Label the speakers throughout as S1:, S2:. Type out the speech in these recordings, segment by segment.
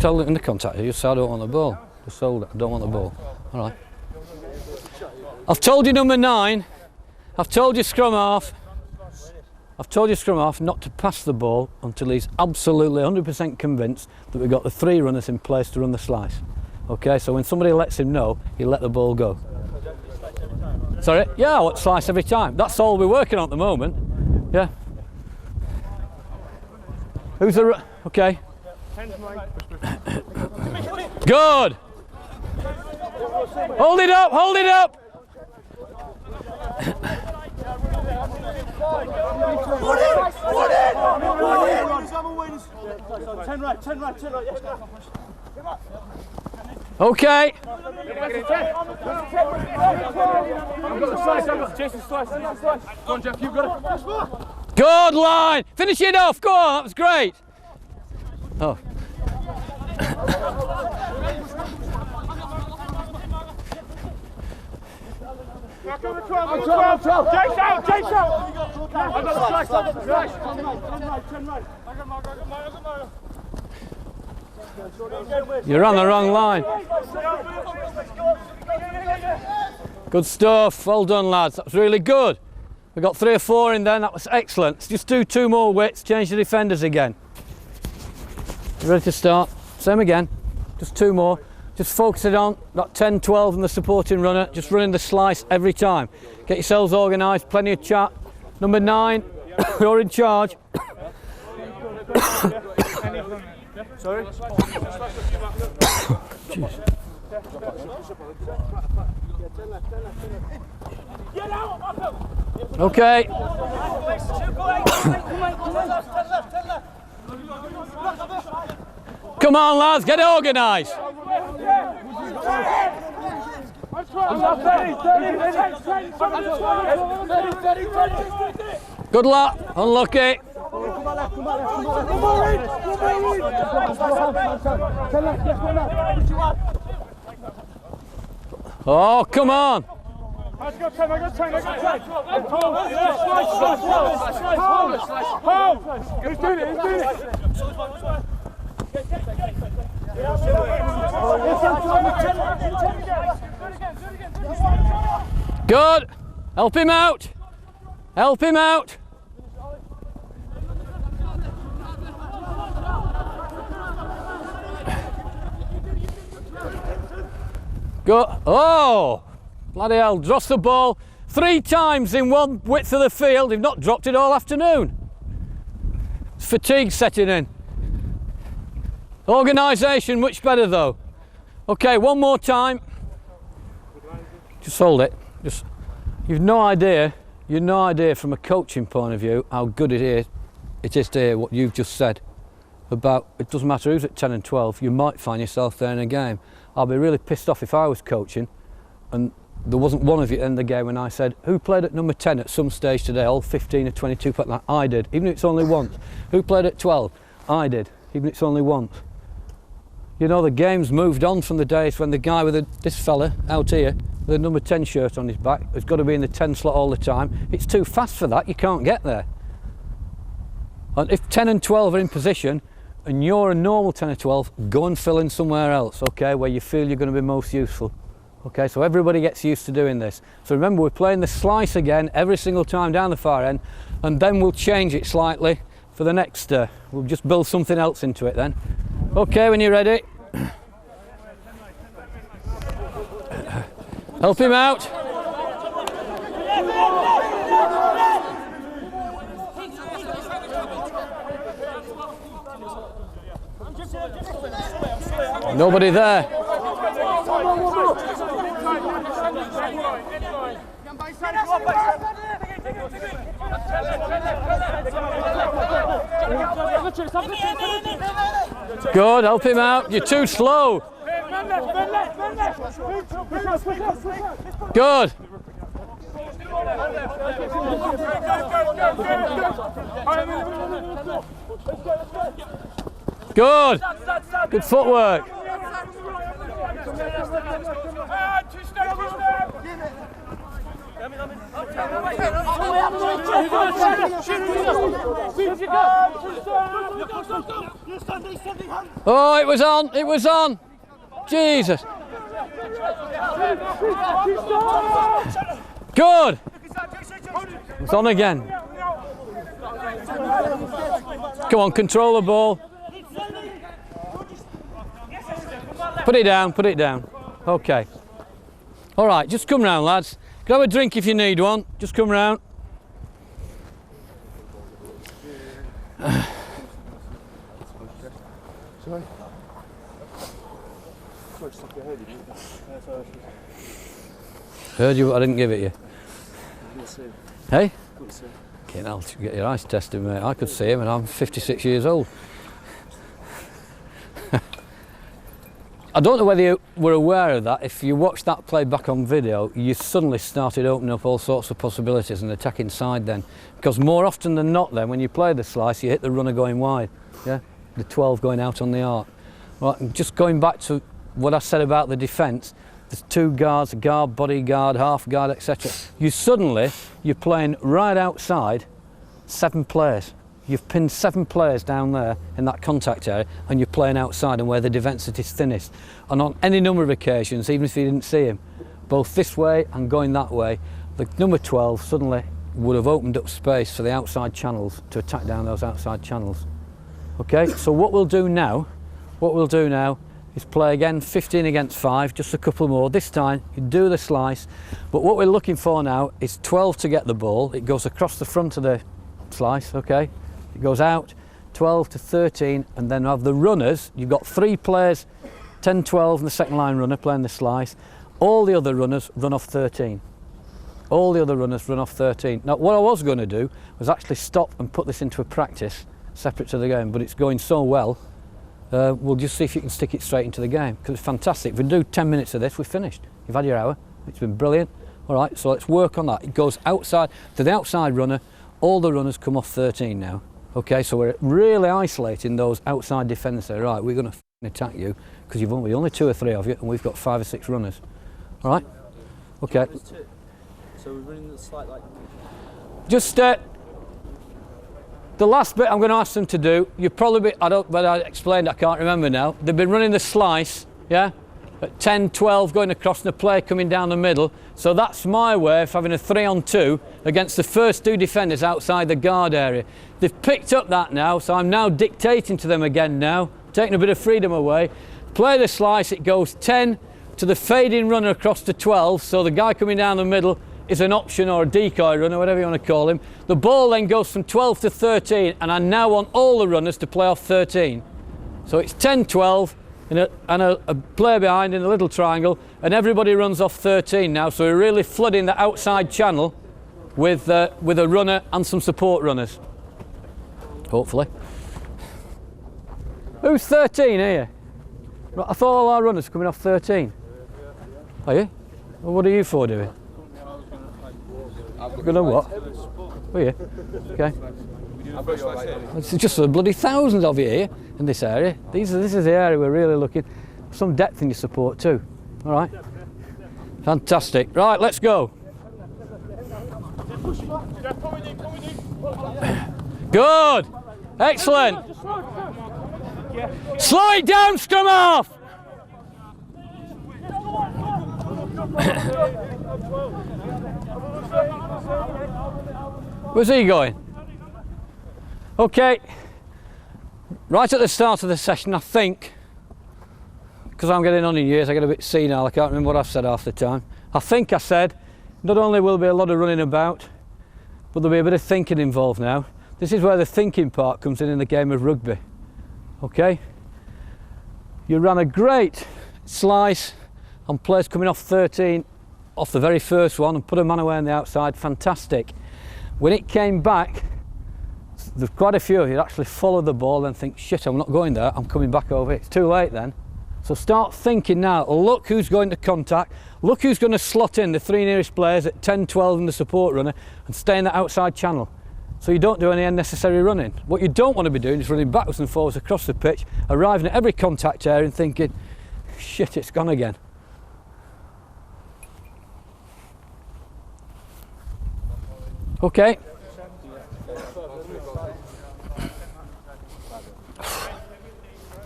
S1: tell them in the contact here, just say I don't want the ball. Just hold it, I don't want the ball. All right. I've told you number 9. I've told you scrum half. I've told you scrum half not to pass the ball until he's absolutely 100% convinced that we've got the 3 runners in place to run the slice. Okay, so when somebody lets him know, he'll let the ball go. Sorry? Yeah, I want slice every time. That's all we're working on at the moment. Yeah. Who's the... Okay. Good! Hold it up, hold it up! Okay. Good line. Finish it off. Go on. That was great. Oh. You're on the wrong line. Good stuff. Well done, lads. That was really good. We got 3 or 4 in there. That was excellent. Let's just do 2 more widths. Change the defenders again. You ready to start? Same again. Just 2 more. Just focus it on that 10, 12 and the supporting runner. Just running the slice every time. Get yourselves organised. Plenty of chat. Number 9, you're in charge.
S2: Sorry?
S1: Okay. Come on, lads, get organised. Good luck. Unlucky. Oh, come on.
S2: I got 10, I got 10, I got 10. Who's doing it? Who's doing it?
S1: Good. Help him out. Help him out. Go. Oh, bloody hell, drops the ball 3 times in one width of the field. They've not dropped it all afternoon. It's fatigue setting in. Organisation much better though. Okay, one more time. Just hold it. You've no idea from a coaching point of view how good it is to hear what you've just said about, it doesn't matter who's at 10 and 12, you might find yourself there in a game. I'll be really pissed off if I was coaching and there wasn't one of you in the game when I said, who played at number 10 at some stage today, all 15 or 22, I did, even if it's only once. Who played at 12? I did, even if it's only once. You know, the game's moved on from the days when the guy with this fella out here with a number 10 shirt on his back has got to be in the 10 slot all the time. It's too fast for that, you can't get there. And if 10 and 12 are in position and you're a normal 10 or 12, go and fill in somewhere else, okay, where you feel you're going to be most useful. Okay, so everybody gets used to doing this. So remember, we're playing the slice again every single time down the far end, and then we'll change it slightly for the next, we'll just build something else into it then. Okay, when you're ready. Help him out. Nobody there. Good, help him out. You're too slow. Good. Good. Good footwork. Oh, it was on, it was on. Jesus. Good. It's on again. Come on, control the ball. Put it down, put it down. Okay. All right, just come round, lads. Grab a drink if you need one. Just come round. Heard you, but I didn't give it you. Hey? Okay, now get your eyes tested, mate. I could see him, and I'm 56 years old. I don't know whether you were aware of that. If you watched that play back on video, you suddenly started opening up all sorts of possibilities and attacking side then. Because more often than not then, when you play the slice, you hit the runner going wide. Yeah, the 12 going out on the arc. Well, just going back to what I said about the defence, there's two guards, a guard, bodyguard, half guard, etc. You're playing right outside 7 players. You've pinned 7 players down there in that contact area, and you're playing outside and where the defence is thinnest. And on any number of occasions, even if you didn't see him, both this way and going that way, the number 12 suddenly would have opened up space for the outside channels to attack down those outside channels. Okay, so what we'll do now is play again 15 against 5, just a couple more. This time you do the slice, but what we're looking for now is 12 to get the ball. It goes across the front of the slice, okay? It goes out, 12 to 13, and then have the runners. You've got 3 players, 10, 12, and the second line runner playing the slice. All the other runners run off 13. All the other runners run off 13. Now, what I was going to do was actually stop and put this into a practice separate to the game, but it's going so well, we'll just see if you can stick it straight into the game, because it's fantastic. If we do 10 minutes of this, we're finished. You've had your hour. It's been brilliant. All right, so let's work on that. It goes outside to the outside runner. All the runners come off 13 now. Okay, so we're really isolating those outside defenders there. Right, we're going to attack you because you've only 2 or 3 of you, and we've got 5 or 6 runners. All right? Okay.
S3: So we're running the slight like.
S1: Just the last bit I'm going to ask them to do. You probably but I explained. I can't remember now. They've been running the slice, yeah, at 10, 12 going across, and the play coming down the middle. So that's my way of having a 3-on-2 against the first 2 defenders outside the guard area. They've picked up that now, so I'm now dictating to them again now, taking a bit of freedom away. Play the slice, it goes 10 to the fading runner across to 12, so the guy coming down the middle is an option or a decoy runner, whatever you want to call him. The ball then goes from 12 to 13, and I now want all the runners to play off 13. So it's 10, 12, and a player behind in a little triangle, and everybody runs off 13 now, so we're really flooding the outside channel with a runner and some support runners. Hopefully. Who's 13 here? Right, I thought all our runners were coming off 13. Are you? Well, what are you 4 doing? You're gonna what? Are you? Okay. It's just a bloody thousands of you here in this area. This is the area we're really looking. Some depth in your support too. All right. Fantastic. Right, let's go. Good. Excellent. Slow it down, scrum half. Where's he going? Okay. Right at the start of the session, I think, because I'm getting on in years, I get a bit senile, I can't remember what I've said half the time. I think I said, not only will there be a lot of running about, but there'll be a bit of thinking involved now. This is where the thinking part comes in the game of rugby. Okay? You ran a great slice on players coming off 13 off the very first one and put a man away on the outside. Fantastic. When it came back, there's quite a few of you that actually follow the ball and think, shit, I'm not going there, I'm coming back over. It's too late then. So start thinking now. Look who's going to contact. Look who's going to slot in the 3 nearest players at 10, 12 and the support runner and stay in that outside channel. So you don't do any unnecessary running. What you don't want to be doing is running backwards and forwards across the pitch, arriving at every contact area and thinking, shit, it's gone again. Okay.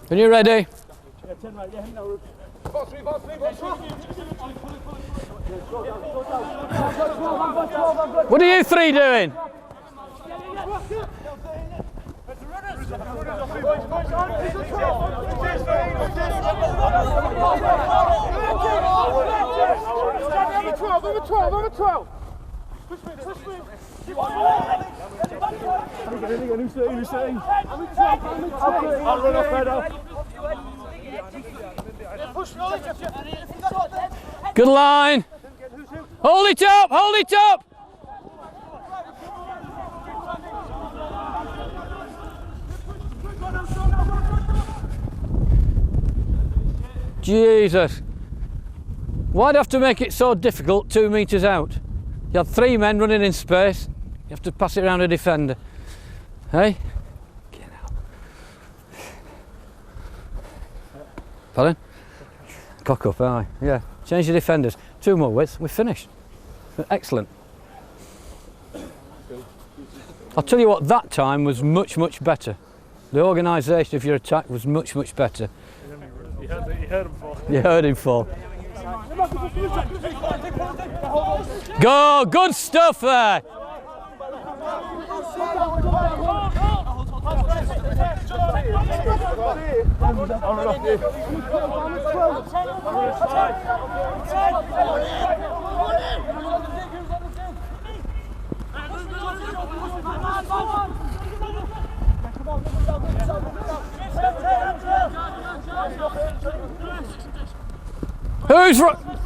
S1: When you're ready.
S2: Yeah, 10 right, yeah, no.
S1: What are you three doing?
S2: Number 12. Push me. Who's saying? I'll run off better.
S1: Good line. Hold it up. Jesus. Why'd you have to make it so difficult 2 metres out? You had 3 men running in space. You have to pass it around a defender. Hey? Get out. Pardon? Cock up, aye. Yeah. Change the defenders. 2 more widths. We're finished. Excellent. I'll tell you what, that time was much, much better. The organisation of your attack was much, much better.
S2: You heard him fall.
S1: You heard him fall. Go, good stuff there.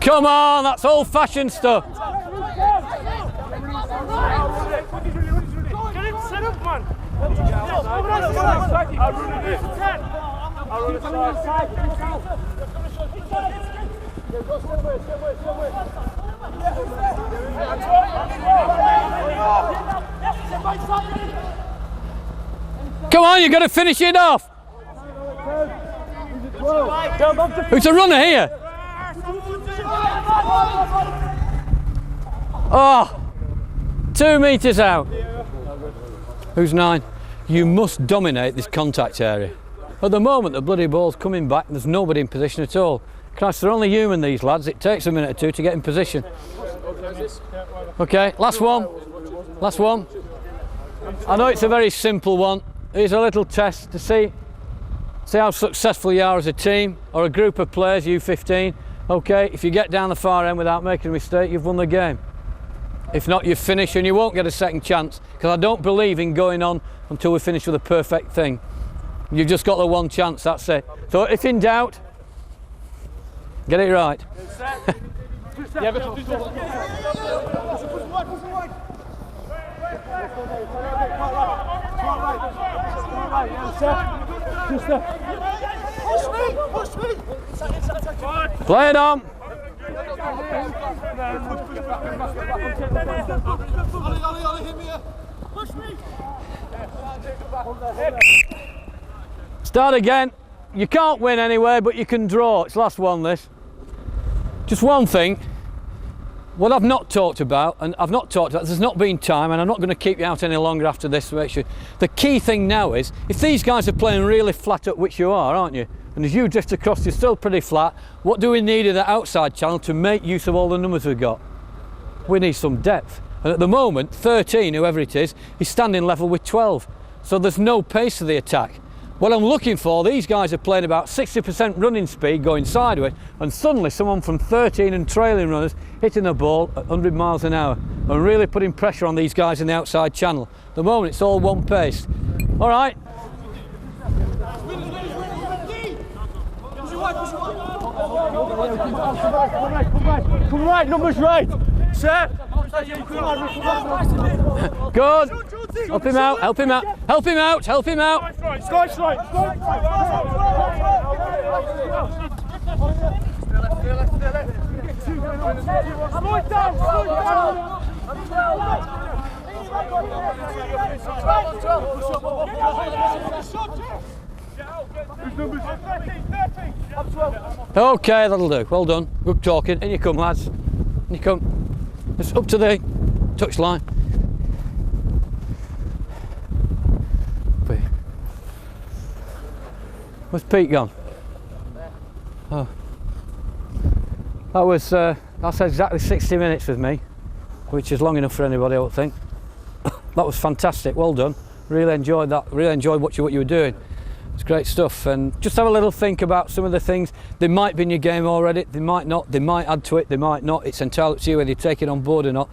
S1: Come on, that's old-fashioned stuff.
S2: Get him set up, man. I'll run it in. I'll run it side.
S1: Come on, you've got to finish it off. Who's a runner here? Oh, 2 metres out. Who's 9? You must dominate this contact area. At the moment, the bloody ball's coming back. There's nobody in position at all. Christ, they're only human, these lads. It takes a minute or two to get in position. Okay, last one. Last one. I know it's a very simple one. Here's a little test to see how successful you are as a team or a group of players, U15. Okay, if you get down the far end without making a mistake, you've won the game. If not, you finish and you won't get a second chance, because I don't believe in going on until we finish with a perfect thing. You've just got the one chance, that's it. So if in doubt, get it right. Play it on. Start again. You can't win anyway, but you can draw. It's last one, this. Just one thing. What I've not talked about, there's not been time, and I'm not going to keep you out any longer after this to make sure. The key thing now is, if these guys are playing really flat up, which you are, aren't you? And as you drift across, you're still pretty flat. What do we need in the outside channel to make use of all the numbers we've got? We need some depth. And at the moment, 13, whoever it is standing level with 12. So there's no pace to the attack. What I'm looking for, these guys are playing about 60% running speed going sideways, and suddenly someone from 13 and trailing runners hitting the ball at 100 miles an hour and really putting pressure on these guys in the outside channel. At the moment, it's all one pace. All right.
S2: Come right, numbers right. Set.
S1: Good. Help him out, help him out, help him out, help him out.
S2: Slice right.
S1: Okay, that'll do. Well done. Good talking. In you come, lads. In you come. It's up to the touch line. Where's Pete gone? Oh. That's exactly 60 minutes with me, which is long enough for anybody, I would think. That was fantastic, well done. Really enjoyed that, really enjoyed watching what you were doing. It's great stuff, and just have a little think about some of the things. They might be in your game already, they might not, they might add to it, they might not. It's entirely up to you whether you take it on board or not.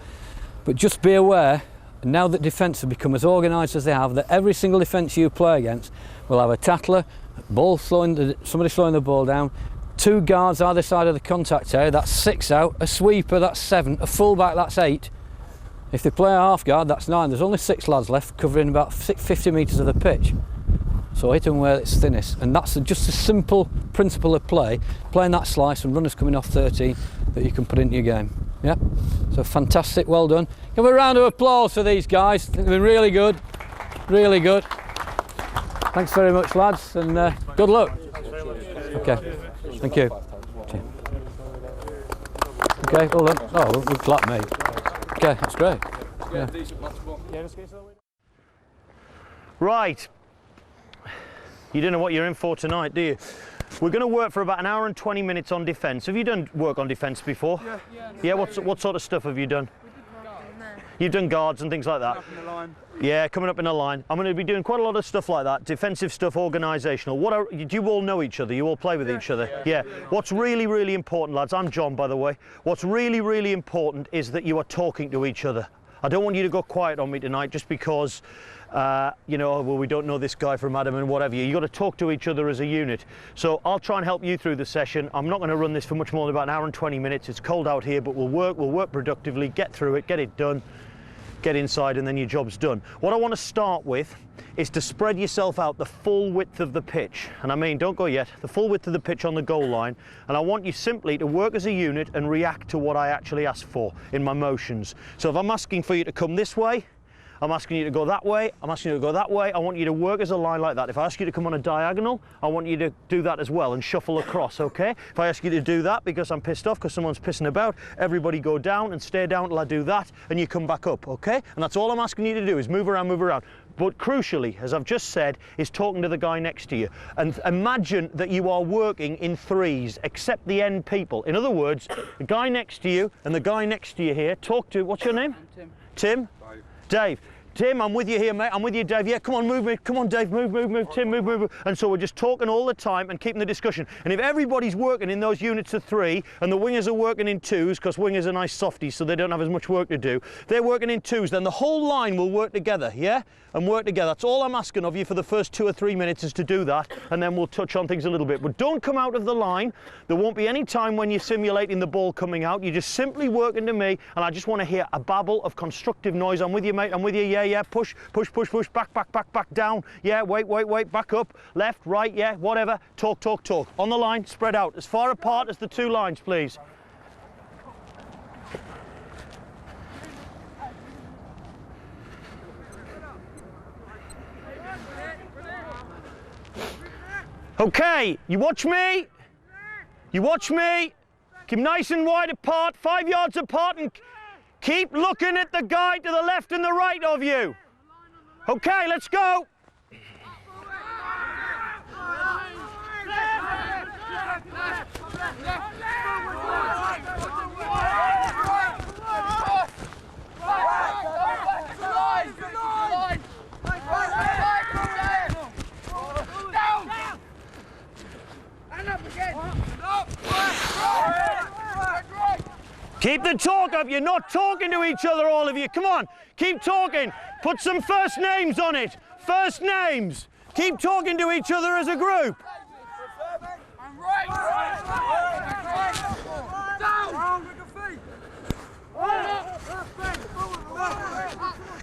S1: But just be aware, now that defence have become as organised as they have, that every single defence you play against will have a tackler, somebody slowing the ball down, 2 guards either side of the contact area, that's 6 out, a sweeper, that's 7, a fullback, that's 8. If they play a half guard, that's 9. There's only 6 lads left covering about 50 metres of the pitch. So hit them where it's thinnest, and that's just a simple principle of play, playing that slice and runners coming off 13 that you can put into your game. Yeah, so fantastic, well done. Give a round of applause for these guys. They've been really good, really good. Thanks very much, lads, and good luck. Okay, thank you. Okay, well done. Oh, you clapped me. Okay, that's great. Yeah.
S4: Right. You don't know what you're in for tonight, do you? We're going to work for about 1 hour and 20 minutes on defence. Have you done work on defence before? Yeah. What sort of stuff have you done? You've done guards and things like that?
S2: Coming up in the line.
S4: Yeah, coming up in a line. I'm going to be doing quite a lot of stuff like that, defensive stuff, organisational. Do you all know each other? You all play with each other? Yeah. What's really, really important, lads, I'm John, by the way. What's really, really important is that you are talking to each other. I don't want you to go quiet on me tonight just because, you know, well, we don't know this guy from Adam and whatever. You've got to talk to each other as a unit. So I'll try and help you through the session. I'm not going to run this for much more than about 1 hour and 20 minutes. It's cold out here, but we'll work productively, get through it, get it done, get inside, and then your job's done. What I want to start with is to spread yourself out the full width of the pitch. And I mean, don't go yet, the full width of the pitch on the goal line. And I want you simply to work as a unit and react to what I actually ask for in my motions. So if I'm asking for you to come this way, I'm asking you to go that way, I'm asking you to go that way, I want you to work as a line like that. If I ask you to come on a diagonal, I want you to do that as well and shuffle across, okay? If I ask you to do that because I'm pissed off because someone's pissing about, everybody go down and stay down till I do that and you come back up, okay? And that's all I'm asking you to do is move around, move around. But crucially, as I've just said, is talking to the guy next to you. And imagine that you are working in threes, except the end people. In other words, the guy next to you and the guy next to you here, talk to, what's your name?
S2: Tim.
S4: Tim? Dave. Tim, I'm with you here, mate. I'm with you, Dave. Yeah, come on, move me. Come on, Dave. Move. Tim, move. And so we're just talking all the time and keeping the discussion. And if everybody's working in those units of 3 and the wingers are working in 2s, because wingers are nice softies, so they don't have as much work to do, they're working in 2s, then the whole line will work together, yeah? And work together. That's all I'm asking of you for the first 2 or 3 minutes is to do that, and then we'll touch on things a little bit. But don't come out of the line. There won't be any time when you're simulating the ball coming out. You're just simply working to me, and I just want to hear a babble of constructive noise. I'm with you, mate. I'm with you. Yeah. Push. Back, down. Yeah, wait. Back up. Left, right, yeah, whatever. Talk. On the line, spread out. As far apart as the 2 lines, please. Okay, you watch me. Keep nice and wide apart, 5 yards apart, and keep looking at the guy to the left and the right of you. Okay, let's go. Keep the talk up. You're not talking to each other, all of you. Come on, keep talking. Put some first names on it. First names. Keep talking to each other as a group.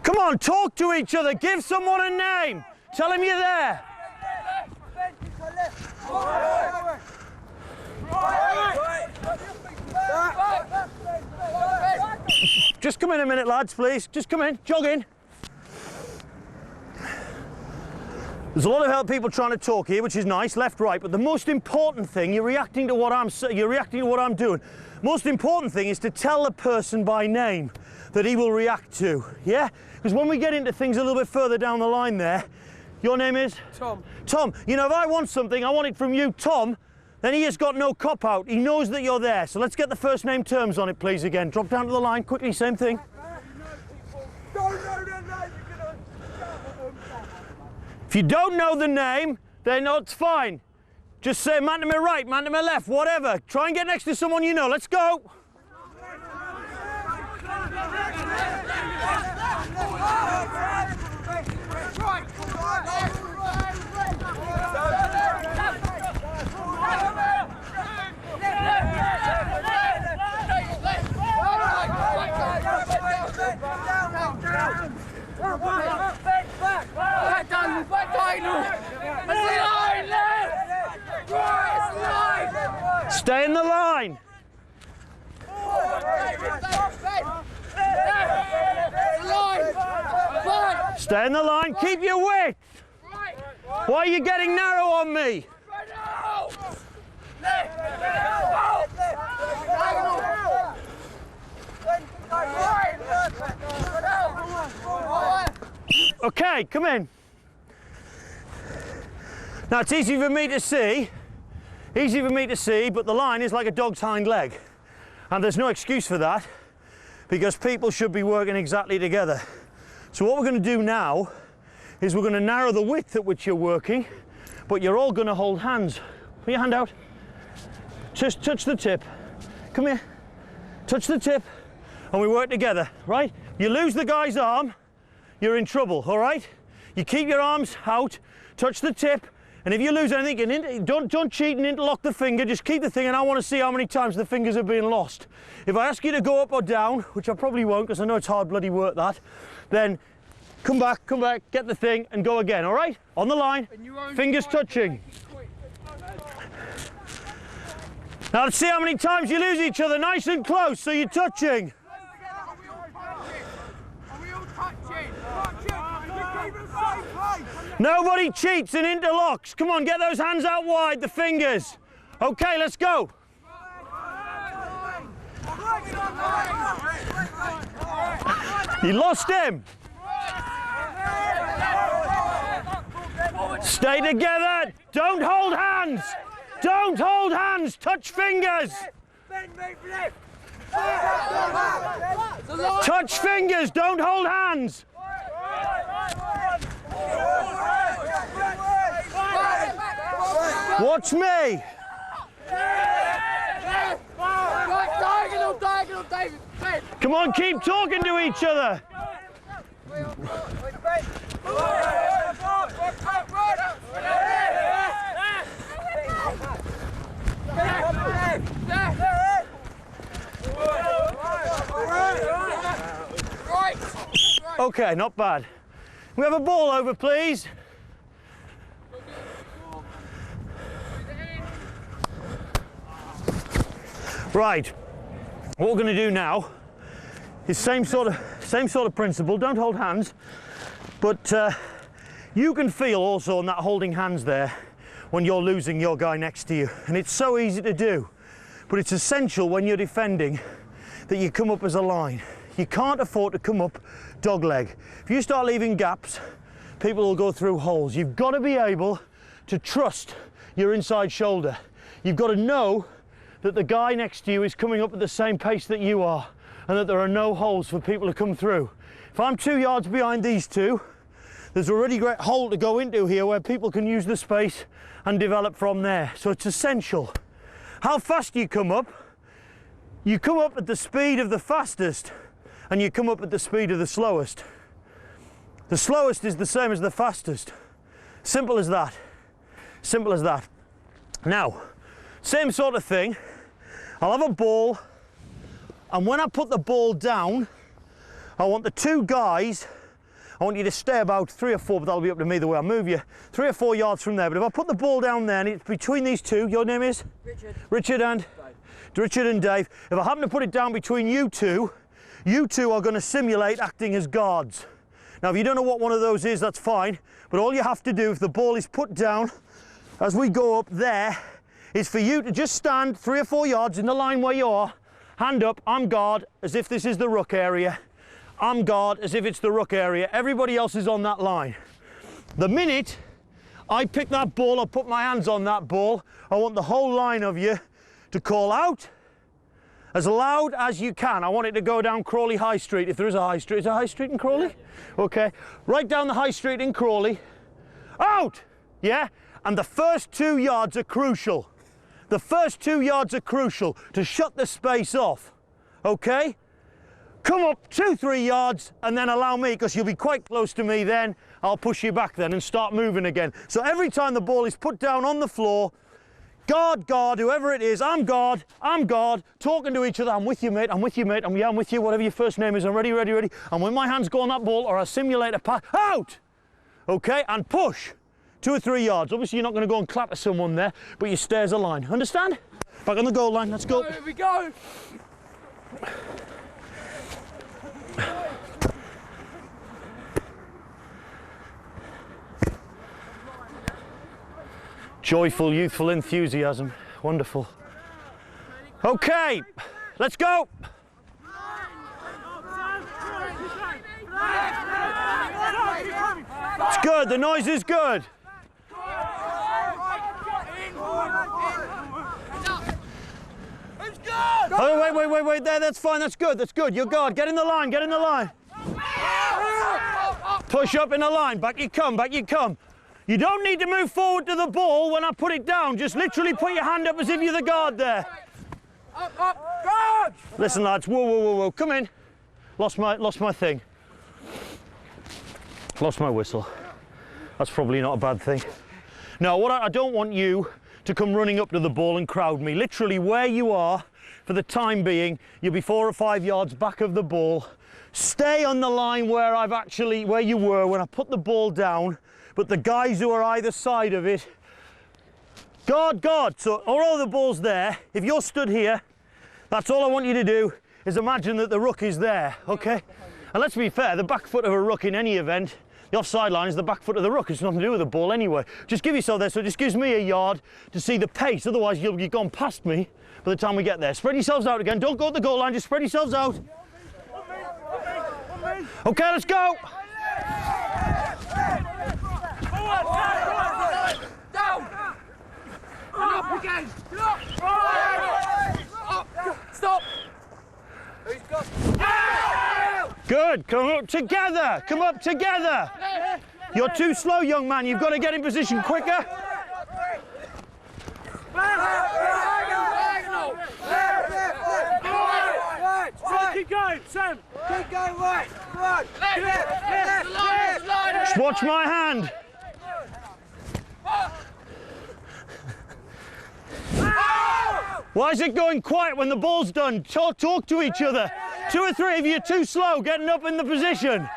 S4: Come on, talk to each other. Give someone a name. Tell them you're there. Just come in a minute, lads, please. Just come in, jog in. There's a lot of people trying to talk here, which is nice, left, right. But the most important thing, you're reacting to what I'm doing. Most important thing is to tell the person by name that he will react to. Yeah, because when we get into things a little bit further down the line there, Your name is?
S2: Tom.
S4: Tom, you know, if I want something, I want it from you, Tom, then he has got no cop-out. He knows that you're there. So let's get the first name terms on it, please, again. Drop down to the line, quickly, same thing. If you don't know the name, then it's fine. Just say man to my right, man to my left, whatever. Try and get next to someone you know. Let's go. Stay in the line. Stay in the line. Keep your width. Why are you getting narrow on me? Okay, come in. Now it's easy for me to see, but the line is like a dog's hind leg. And there's no excuse for that, because people should be working exactly together. So what we're going to do now is we're going to narrow the width at which you're working, but you're all going to hold hands. Put your hand out. Just touch the tip. Come here. Touch the tip, and we work together, right? You lose the guy's arm, you're in trouble, all right? You keep your arms out, touch the tip, and if you lose anything, don't cheat and interlock the finger, just keep the thing, and I want to see how many times the fingers are being lost. If I ask you to go up or down, which I probably won't because I know it's hard bloody work that, then come back, get the thing, and go again, all right? On the line, fingers touching. Now let's see how many times you lose each other, nice and close, so you're touching. Nobody cheats and interlocks. Come on, get those hands out wide, the fingers. Okay, let's go. You lost him. Stay together. Don't hold hands. Don't hold hands. Touch fingers. Touch fingers. Don't hold hands. Watch me. Come on, keep talking to each other. Okay, not bad. Can we have a ball over, please? Right, what we're going to do now is same sort of principle. Don't hold hands, but you can feel also on that holding hands there when you're losing your guy next to you, and it's so easy to do, but it's essential when you're defending that you come up as a line. You can't afford to come up dog leg. If you start leaving gaps, people will go through holes. You've got to be able to trust your inside shoulder. You've got to know that the guy next to you is coming up at the same pace that you are, and that there are no holes for people to come through. If I'm 2 yards behind these two, there's a really great hole to go into here where people can use the space and develop from there. So it's essential. How fast you come up at the speed of the fastest, and you come up at the speed of the slowest. The slowest is the same as the fastest. Simple as that. Simple as that. Now, same sort of thing. I'll have a ball, and when I put the ball down, I want the two guys, I want you to stay about 3 or 4, but that'll be up to me the way I move you, 3 or 4 yards from there. But if I put the ball down there and it's between these two, your name is? Richard and Dave. If I happen to put it down between you two are going to simulate acting as guards. Now, if you don't know what one of those is, that's fine, but all you have to do if the ball is put down as we go up there is for you to just stand 3 or 4 yards in the line where you are, hand up, I'm guard, as if this is the ruck area. I'm guard, as if it's the ruck area. Everybody else is on that line. The minute I pick that ball or put my hands on that ball, I want the whole line of you to call out as loud as you can. I want it to go down Crawley High Street, if there is a High Street. Is there a High Street in Crawley? Okay. Right down the High Street in Crawley. Out! Yeah? And the first 2 yards are crucial. The first 2 yards are crucial to shut the space off. Okay? Come up 2-3 yards and then allow me, because you'll be quite close to me then, I'll push you back then and start moving again. So every time the ball is put down on the floor, guard, whoever it is, I'm guard, talking to each other, I'm with you mate, I'm with you mate, I'm with you, whatever your first name is, I'm ready. And when my hands go on that ball or I simulate a pass, out! Okay, and push 2 or 3 yards. Obviously you're not going to go and clap at someone there, but you stay as a line. Understand? Back on the goal line, let's go.
S2: Here we go.
S4: Joyful, youthful enthusiasm. Wonderful. Okay, let's go. It's good, the noise is good. Oh, wait, there, that's fine, that's good, You're guard, get in the line, Push up in the line, back you come. You don't need to move forward to the ball when I put it down, just literally put your hand up as if you're the guard there.
S2: Up, guard!
S4: Listen lads, whoa, come in. Lost my thing. Lost my whistle. That's probably not a bad thing. No, I don't want you to come running up to the ball and crowd me. Literally where you are, for the time being, you'll be 4 or 5 yards back of the ball. Stay on the line where you were when I put the ball down, but the guys who are either side of it, guard. So all the ball's there. If you're stood here, that's all I want you to do is imagine that the ruck is there, okay? And let's be fair, the back foot of a ruck in any event, the offside line is the back foot of the ruck. It's nothing to do with the ball anyway. Just give yourself there, so it just gives me a yard to see the pace. Otherwise, you'll be gone past me by the time we get there. Spread yourselves out again. Don't go at the goal line, just spread yourselves out. Okay, let's go.
S2: Down! And up again! Up! Stop!
S4: Good, come up together! You're too slow, young man, you've got to get in position quicker.
S2: Keep going, Sam! Keep going right!
S4: Just watch my hand. Why is it going quiet when the ball's done? Talk to each other. 2 or 3 of you are too slow getting up in the position.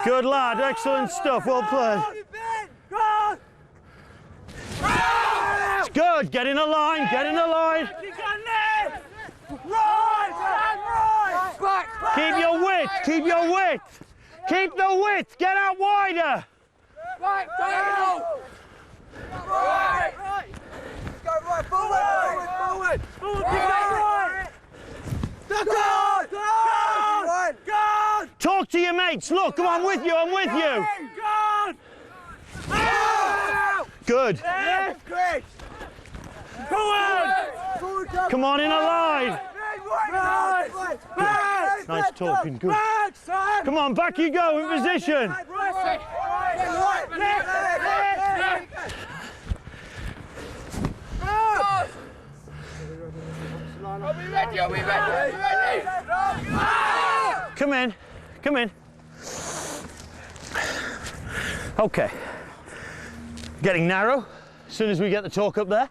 S4: Good lad, excellent stuff, well played. It's good, get in a line, Keep your width, keep the width, get out wider.
S2: Right, diagonal! Right! Go right, forward! Guard!
S4: Talk to your mates, look, I'm with you.
S2: Guard!
S4: Good.
S2: Left, Chris! Forward!
S4: Come on, in a line. Nice talking, good. Come on, back you go, in position.
S2: Are we ready?
S4: Come in. Okay. Getting narrow as soon as we get the talk up there.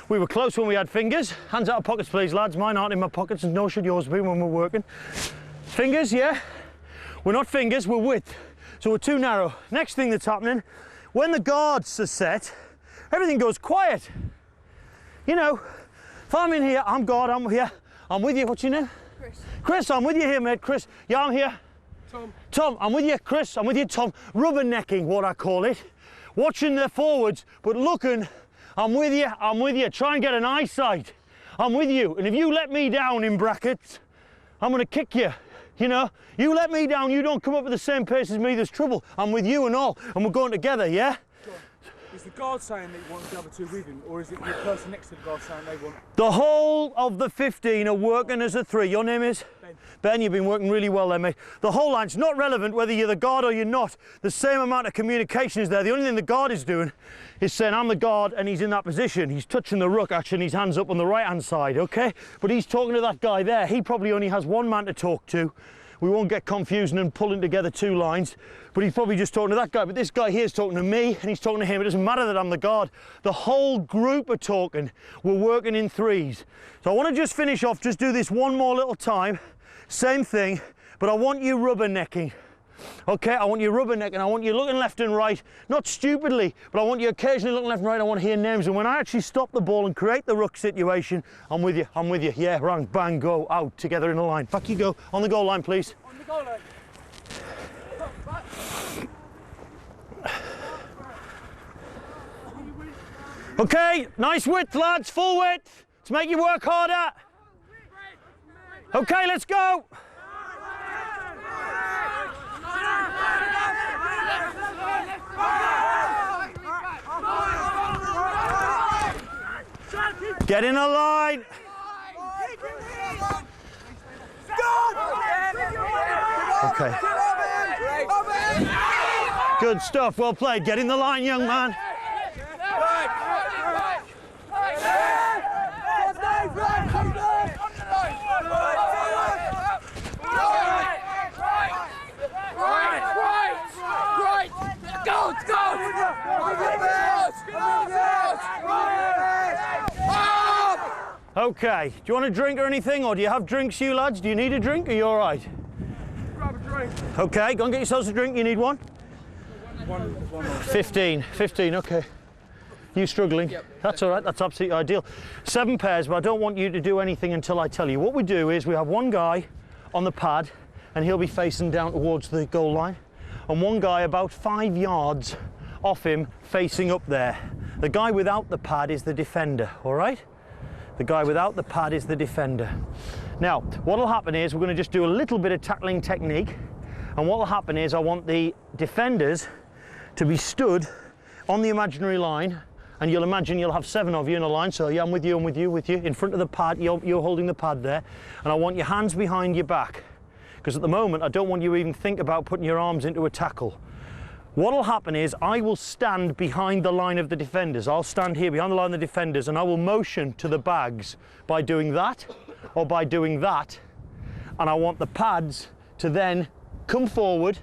S4: We were close when we had fingers. Hands out of pockets, please, lads. Mine aren't in my pockets, and nor should yours be when we're working. Fingers, yeah? We're not fingers, we're width. So we're too narrow. Next thing that's happening, when the guards are set, everything goes quiet. You know, if I'm in here, I'm guard, I'm here. I'm with you. What's your name? Chris, I'm with you here, mate. Chris, yeah, I'm here. Tom, I'm with you. Chris, I'm with you. Tom, rubbernecking, what I call it. Watching the forwards, but looking. I'm with you. Try and get an eyesight. I'm with you. And if you let me down, in brackets, I'm going to kick you. You know, you let me down, you don't come up at the same pace as me, there's trouble. I'm with you and all, and we're going together, yeah?
S2: John, is the guard saying that he wants the other two with him, or is it the person next to the guard saying they want...
S4: The whole of the 15 are working as a 3. Your name is?
S2: Ben.
S4: Ben, you've been working really well there, mate. The whole line's not relevant whether you're the guard or you're not. The same amount of communication is there. The only thing the guard is doing is saying, I'm the guard, and he's in that position. He's touching the ruck, actually, his hands up on the right-hand side, okay? But he's talking to that guy there. He probably only has one man to talk to. We won't get confusing and pulling together 2 lines, but he's probably just talking to that guy. But this guy here is talking to me, and he's talking to him. It doesn't matter that I'm the guard. The whole group are talking. We're working in 3s. So I want to just finish off, just do this one more little time. Same thing, but I want you rubbernecking. Okay, I want you rubbernecking. I want you looking left and right, not stupidly, but I want you occasionally looking left and right. I want to hear names. And when I actually stop the ball and create the ruck situation, I'm with you, I'm with you. Yeah, rang, bang, go, out, together in a line. Back you go. On the goal line, please.
S2: On the goal line.
S4: Okay, nice width, lads, full width. Let's make you work harder. Okay, let's go. Get in a line. Okay. Good stuff, well played. Get in the line, young man. Okay, do you want a drink or anything, or do you have drinks, you lads? Do you need a drink, or are you all right?
S2: Grab a drink.
S4: Okay, go and get yourselves a drink. You need one? 15, okay. You struggling? Yep. That's all right, that's absolutely ideal. 7 pairs, but I don't want you to do anything until I tell you. What we do is we have one guy on the pad, and he'll be facing down towards the goal line, and one guy about 5 yards off him facing up there. The guy without the pad is the defender, all right? The guy without the pad is the defender. Now, what will happen is we're going to just do a little bit of tackling technique, and what will happen is I want the defenders to be stood on the imaginary line, and you'll imagine you'll have 7 of you in a line, so yeah, I'm with you, I'm with you, in front of the pad, you're holding the pad there, and I want your hands behind your back, because at the moment I don't want you to even think about putting your arms into a tackle. What will happen is I will stand behind the line of the defenders. I'll stand here behind the line of the defenders, and I will motion to the bags by doing that or by doing that, and I want the pads to then come forward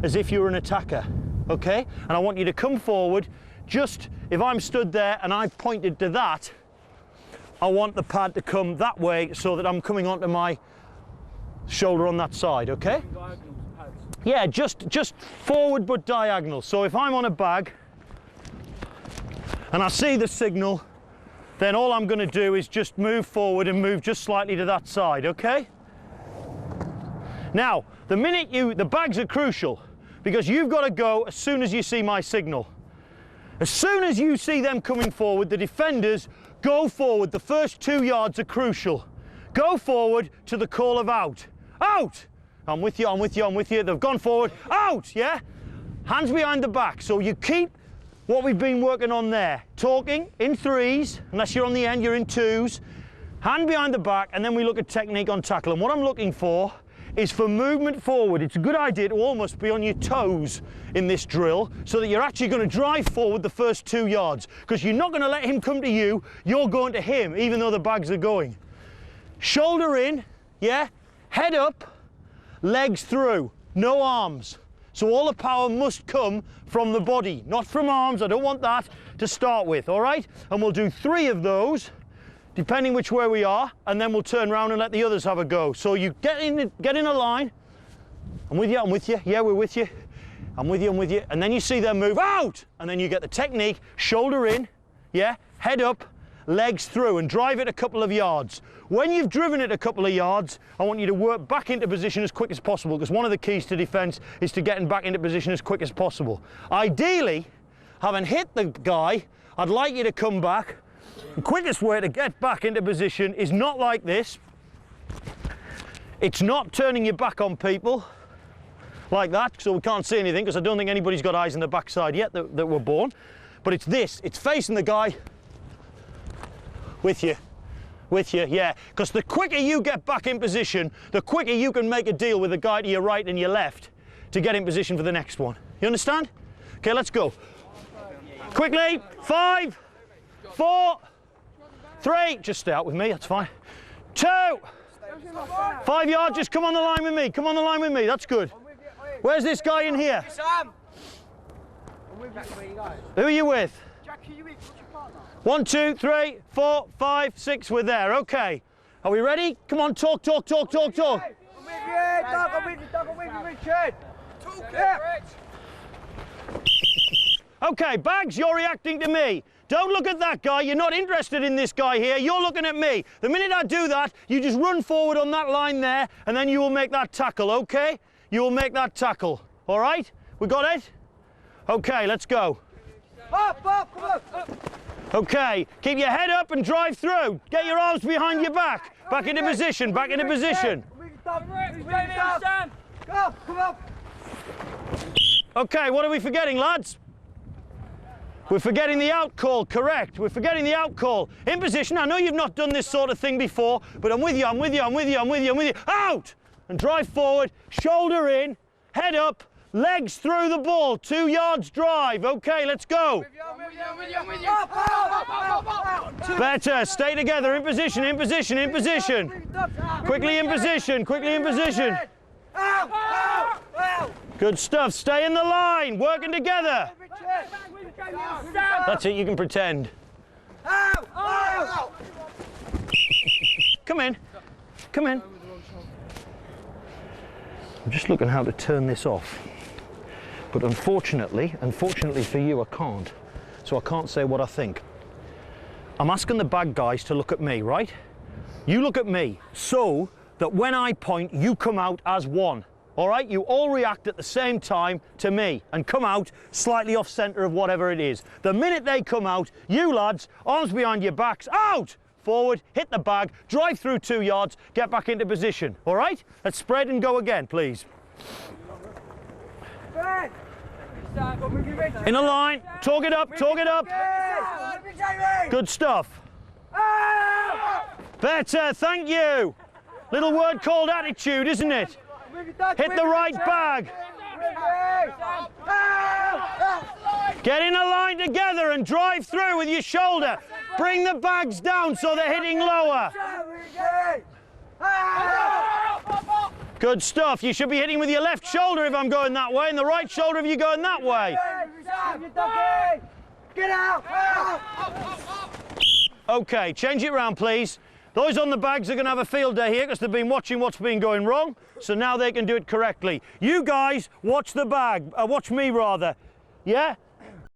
S4: as if you were an attacker, okay? And I want you to come forward, just if I'm stood there and I've pointed to that, I want the pad to come that way so that I'm coming onto my shoulder on that side, okay? Yeah, just forward but diagonal. So if I'm on a bag and I see the signal, then all I'm going to do is just move forward and move just slightly to that side, okay? Now, the bags are crucial, because you've got to go as soon as you see my signal. As soon as you see them coming forward, the defenders go forward. The first 2 yards are crucial. Go forward to the call of out. Out! I'm with you, I'm with you, I'm with you. They've gone forward. Out, yeah? Hands behind the back. So you keep what we've been working on there. Talking in 3s, unless you're on the end, you're in 2s. Hand behind the back, and then we look at technique on tackle. And what I'm looking for is for movement forward. It's a good idea to almost be on your toes in this drill, so that you're actually going to drive forward the first 2 yards, because you're not going to let him come to you, you're going to him, even though the bags are going. Shoulder in, yeah? Head up, legs through, no arms. So all the power must come from the body, not from arms. I don't want that to start with, all right? And we'll do 3 of those, depending which way we are, and then we'll turn around and let the others have a go. So you get in a line. I'm with you, yeah, we're with you. I'm with you, and then you see them move out, and then you get the technique, shoulder in, yeah, head up, legs through, and drive it a couple of yards. When you've driven it a couple of yards, I want you to work back into position as quick as possible, because one of the keys to defence is to getting back into position as quick as possible. Ideally, having hit the guy, I'd like you to come back The quickest way to get back into position is not like this. It's not turning your back on people like that, so we can't see anything, because I don't think anybody's got eyes in the backside yet that were born. But it's this, it's facing the guy with you, yeah. Because the quicker you get back in position, the quicker you can make a deal with the guy to your right and your left to get in position for the next one. You understand? Okay, let's go. Quickly, 5, 4, 3, just stay out with me, that's fine. 2, 5 yards, just come on the line with me, come on the line with me, that's good. Where's this guy in here?
S5: Sam!
S4: Who are you with? 1, 2, 3, 4, 5, 6, we're there, okay. Are we ready? Come on, talk.
S5: I'm with you, Doug, I'm with you, Richard.
S4: Okay, Bags, you're reacting to me. Don't look at that guy, you're not interested in this guy here, you're looking at me. The minute I do that, you just run forward on that line there, and then you will make that tackle, okay? You will make that tackle, all right? We got it? Okay, let's go.
S5: Up, come on.
S4: Okay, keep your head up and drive through. Get your arms behind your back. Back into position, back into position.
S5: Come on.
S4: Okay, what are we forgetting, lads? We're forgetting the out call, correct. We're forgetting the out call. In position, I know you've not done this sort of thing before, but I'm with you. Out! And drive forward, shoulder in, head up, legs through the ball, 2 yards drive. Okay, let's go. Better, stay together, in position. Quickly in position. Good stuff, stay in the line, working together. That's it, you can pretend. Come in. I'm just looking how to turn this off. But unfortunately for you, I can't. So I can't say what I think. I'm asking the bag guys to look at me, right? You look at me, so that when I point, you come out as one. All right, you all react at the same time to me and come out slightly off centre of whatever it is. The minute they come out, you lads, arms behind your backs, out! Forward, hit the bag, drive through 2 yards, get back into position. All right? Let's spread and go again, please. In a line, talk it up. Good stuff. Better, thank you. Little word called attitude, isn't it? Hit the right bag. Get in a line together and drive through with your shoulder. Bring the bags down so they're hitting lower. Good stuff. You should be hitting with your left shoulder if I'm going that way, and the right shoulder if you're going that way.
S5: Get out!
S4: Okay, change it round, please. Those on the bags are going to have a field day here because they've been watching what's been going wrong, so now they can do it correctly. You guys watch the bag, watch me rather. Yeah?